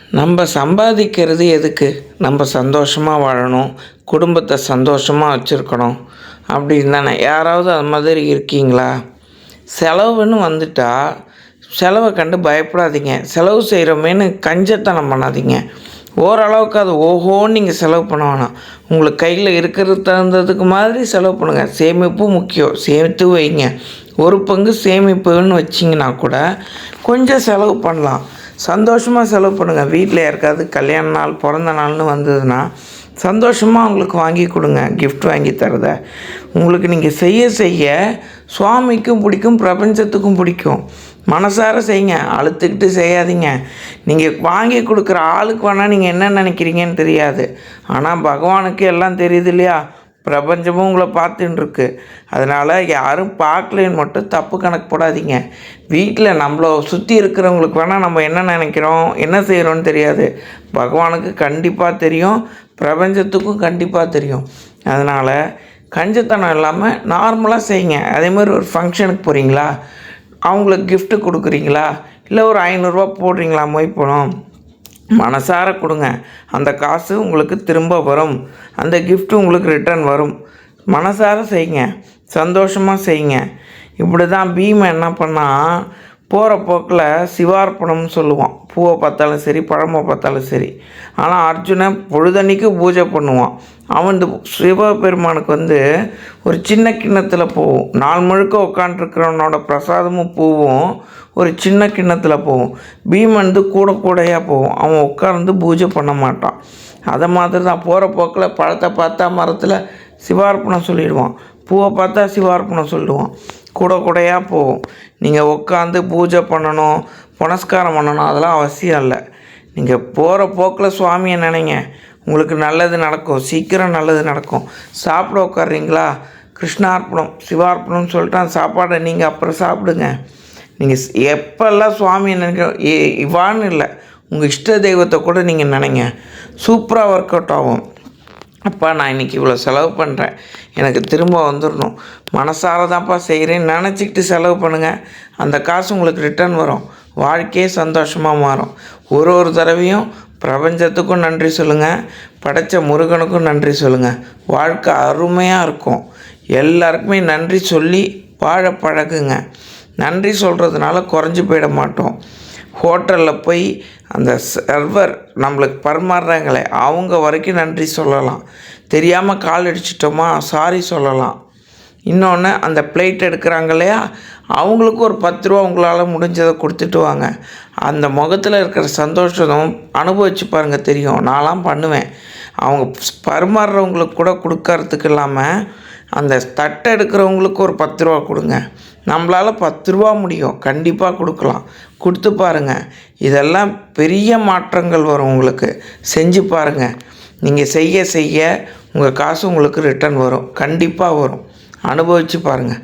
நம்ம சம்பாதிக்கிறது எதுக்கு? நம்ம சந்தோஷமாக வாழணும், குடும்பத்தை சந்தோஷமாக வச்சுருக்கணும் அப்படின்னு தானே. யாராவது அது மாதிரி இருக்கீங்களா? செலவுன்னு வந்துட்டா, செலவை கண்டு பயப்படாதீங்க. செலவு செய்கிறோமேன்னு கஞ்சத்தனம் பண்ணாதீங்க. ஓரளவுக்கு அது ஓஹோன்னு நீங்கள் செலவு பண்ண வேணாம். உங்களுக்கு கையில் இருக்கிறது தகுந்ததுக்கு மாதிரி செலவு பண்ணுங்கள். சேமிப்பு முக்கியம், சேர்த்து வைங்க. ஒரு பங்கு சேமிப்புன்னு வச்சிங்கன்னா கூட கொஞ்சம் செலவு பண்ணலாம். சந்தோஷமாக செலவு பண்ணுங்கள். வீட்டில் யாருக்காவது கல்யாண நாள், பிறந்த நாள்னு வந்ததுன்னா சந்தோஷமாக அவங்களுக்கு வாங்கி கொடுங்க. கிஃப்ட் வாங்கி தரத உங்களுக்கு நீங்கள் செய்ய செய்ய சுவாமிக்கும் பிடிக்கும், பிரபஞ்சத்துக்கும் பிடிக்கும். மனசார செய்யுங்க, அழுத்துக்கிட்டு செய்யாதீங்க. நீங்கள் வாங்கி கொடுக்குற ஆளுக்கு வேணால் நீங்கள் என்ன நினைக்கிறீங்கன்னு தெரியாது, ஆனால் பகவானுக்கு எல்லாம் தெரியுது இல்லையா? பிரபஞ்சமும் உங்களை பார்த்துன்னு இருக்கு. அதனால் யாரும் பார்க்கலன்னு மட்டும் தப்பு கணக்கு போடாதீங்க. வீட்டில் நம்மளை சுற்றி இருக்கிறவங்களுக்கு வேணால் நம்ம என்ன நினைக்கிறோம், என்ன செய்கிறோன்னு தெரியாது. பகவானுக்கு கண்டிப்பாக தெரியும், பிரபஞ்சத்துக்கும் கண்டிப்பாக தெரியும். அதனால் கஞ்சத்தனம் இல்லாமல் நார்மலாக செய்யுங்க. அதேமாதிரி ஒரு ஃபங்க்ஷனுக்கு போகிறீங்களா, அவங்களுக்கு கிஃப்ட்டு கொடுக்குறீங்களா, இல்லை ஒரு 500 போடுறீங்களா மொய் பணம், மனசார கொடுங்க. அந்த காசு உங்களுக்கு திரும்ப வரும், அந்த கிஃப்ட்டு உங்களுக்கு ரிட்டர்ன் வரும். மனசார செய்யுங்க, சந்தோஷமாக செய்யுங்க. இப்படி தான் பீமன் என்ன பண்ணால், போகிற போக்கில் சிவார்ப்பணம்னு சொல்லுவான். பூவை பார்த்தாலும் சரி, பழமை பார்த்தாலும் சரி. ஆனால் அர்ஜுனன் பொழுதன்னைக்கு பூஜை பண்ணுவான். அவன் சிவபெருமானுக்கு ஒரு சின்ன கிண்ணத்தில் போகும். நாள் முழுக்க உட்காண்ட்ருக்கிறவனோட பிரசாதமும் பூவும் ஒரு சின்ன கிண்ணத்தில் போகும். பீமன் கூட கூடையாக போகும். அவன் உட்கார்ந்து பூஜை பண்ண மாட்டான். அதை மாதிரி தான் போகிற போக்கில் பழத்தை பார்த்தா மரத்தில் சிவார்ப்பணம் சொல்லிடுவான், பூவை பார்த்தா சிவார்ப்பணம் சொல்லிடுவான். கூடையாக போகும். நீங்கள் உட்காந்து பூஜை பண்ணணும், புனஸ்காரம் பண்ணணும், அதெல்லாம் அவசியம் இல்லை. நீங்கள் போகிற போக்கில் சுவாமியை நினைங்க, உங்களுக்கு நல்லது நடக்கும், சீக்கிரம் நல்லது நடக்கும். சாப்பிட உட்காடுறீங்களா, கிருஷ்ணார்ப்பணம் சிவார்ப்பணம்னு சொல்லிட்டு அந்த சாப்பாடை நீங்கள் அப்புறம் சாப்பிடுங்க. நீங்கள் எப்போல்லாம் சுவாமியை நினைக்க இவான்னு இல்லை, உங்கள் இஷ்ட தெய்வத்தை கூட நீங்கள் நினைங்க. சூப்பராக ஒர்க் அவுட் ஆகும். அப்பா நான் இன்றைக்கி இவ்வளோ செலவு பண்ணுறேன், எனக்கு திரும்ப வந்துடணும், மனசார தான்ப்பா செய்கிறேன்னு நினச்சிக்கிட்டு செலவு பண்ணுங்கள். அந்த காசு உங்களுக்கு ரிட்டர்ன் வரும். வாழ்க்கையே சந்தோஷமாக மாறும். ஒரு தடவையும் பிரபஞ்சத்துக்கும் நன்றி சொல்லுங்கள், படைத்த முருகனுக்கும் நன்றி சொல்லுங்கள். வாழ்க்கை அருமையாக இருக்கும். எல்லாருக்குமே நன்றி சொல்லி வாழ பழகுங்க. நன்றி சொல்கிறதுனால குறைஞ்சி போயிட மாட்டோம். ஹோட்டலில் போய் அந்த சர்வர் நம்மளுக்கு பரிமாறுறாங்களே அவங்க வரைக்கும் நன்றி சொல்லலாம். தெரியாமல் கால் அடிச்சிட்டோமா சாரி சொல்லலாம். இன்னொன்று அந்த பிளேட் எடுக்கிறாங்க இல்லையா, அவங்களுக்கு ஒரு 10 ரூபா உங்களால் முடிஞ்சதை கொடுத்துட்டு வாங்க. அந்த முகத்தில் இருக்கிற சந்தோஷம் அனுபவிச்சு பாருங்கள், தெரியும். நான்லாம் பண்ணுவேன். அவங்க பரிமாறுறவங்களுக்கு கூட கொடுக்கறதுக்கு இல்லாமல் அந்த தட்டை எடுக்கிறவங்களுக்கு ஒரு 10 ரூபா கொடுங்க. நம்மளால் 10 ரூபா முடியும், கண்டிப்பாக கொடுக்கலாம். கொடுத்து பாருங்கள், இதெல்லாம் பெரிய மாற்றங்கள் வரும். உங்களுக்கு செஞ்சு பாருங்கள். நீங்கள் செய்ய செய்ய உங்கள் காசு உங்களுக்கு ரிட்டர்ன் வரும், கண்டிப்பாக வரும். அனுபவித்து பாருங்கள்.